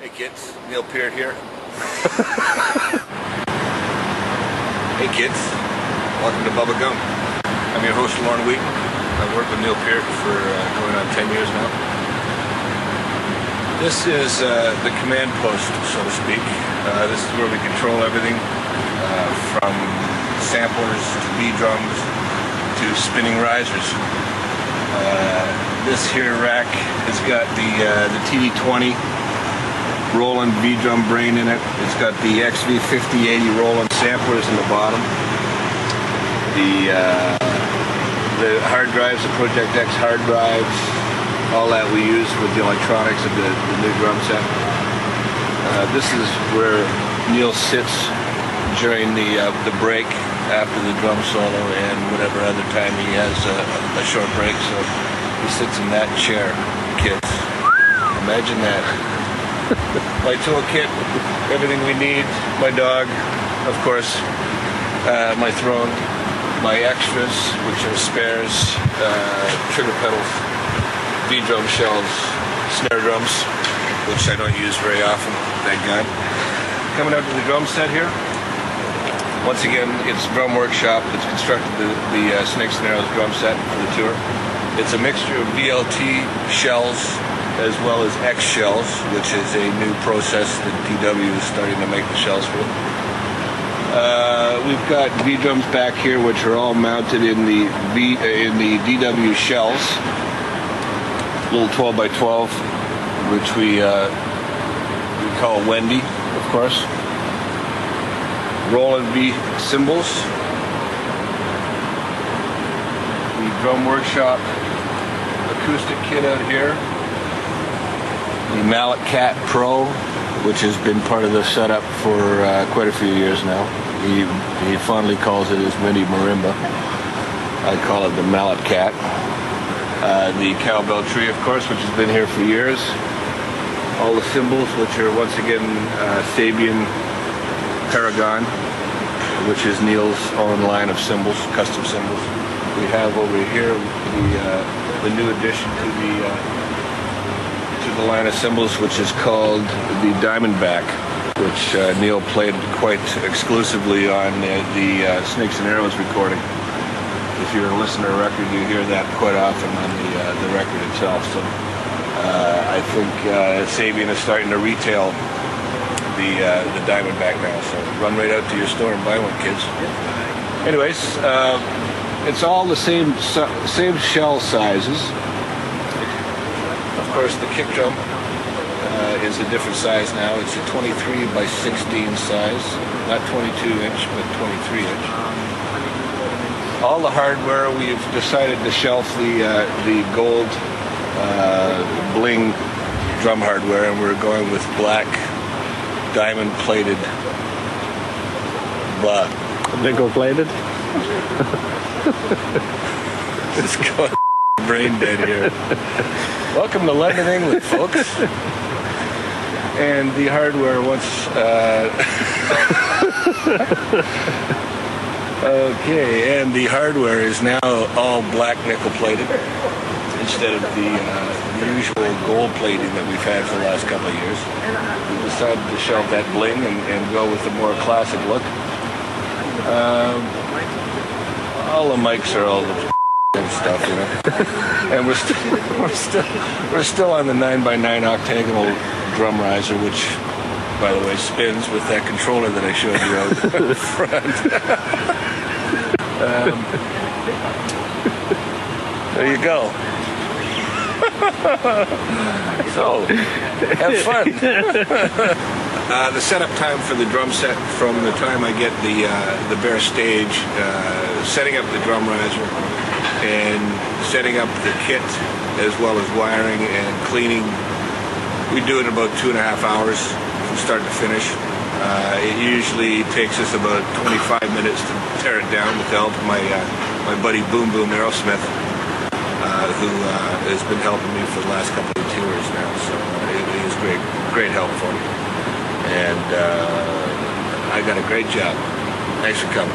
Hey kids, Neil Peart here. Hey kids, welcome to Bubba Gum. I'm your host Lorne Wheaton. I've worked with Neil Peart for going on 10 years now. This is the command post, so to speak. This is where we control everything from samplers to B-drums to spinning risers. This here rack has got the TD20 Roland V-drum brain in it. It's got the XV5080 Roland samplers in the bottom. The hard drives, the Project X hard drives, all that we use with the electronics of the new drum set. This is where Neil sits during the break after the drum solo and whatever other time he has a short break. So he sits in that chair, kids. Imagine that. My toolkit, everything we need, my dog, of course, my throne, my extras, which are spares, trigger pedals, V-drum shells, snare drums, which I don't use very often, thank God. Coming out to the drum set here. Once again, it's Drum Workshop. It's constructed the Snakes and Arrows drum set for the tour. It's a mixture of VLT shells as well as X shells, which is a new process that DW is starting to make the shells for. We've got V-drums back here, which are all mounted in the DW shells, little 12 by 12, which we call Wendy, of course. Roland V cymbals. The Drum Workshop acoustic kit out here. The Mallet Cat Pro, which has been part of the setup for quite a few years now. He fondly calls it his mini marimba. I call it the Mallet Cat. The cowbell tree, of course, which has been here for years. All the cymbals, which are once again Sabian Paragon, which is Neil's own line of cymbals, custom cymbals. We have over here the new addition to the line of cymbals, which is called the Diamondback, which Neil played quite exclusively on the Snakes and Arrows recording. If you're a listener to record, you hear that quite often on the record itself. So I think Sabian is starting to retail the Diamondback now. So run right out to your store and buy one, kids. Anyways, it's all the same shell sizes. Of course, the kick drum is a different size now. It's a 23 by 16 size, not 22 inch, but 23 inch. All the hardware, we've decided to shelf the gold bling drum hardware, and we're going with black diamond plated nickel plated. It's going brain dead here. Welcome to London, England, folks. And the hardware once okay, and the hardware is now all black nickel plated instead of the usual gold plating that we've had for the last couple of years. We decided to shelve that bling and go with a more classic look. All the mics are all the stuff, you know. And we're still on the 9x9 octagonal drum riser, which, by the way, spins with that controller that I showed you out front. There you go. So, have fun. The setup time for the drum set, from the time I get the bare stage, setting up the drum riser, and setting up the kit, as well as wiring and cleaning, we do it in about 2.5 hours from start to finish. It usually takes us about 25 minutes to tear it down with the help of my buddy Boom Boom Aerosmith, who has been helping me for the last couple of tours now. So it is great help for me. And I got a great job. Thanks for coming.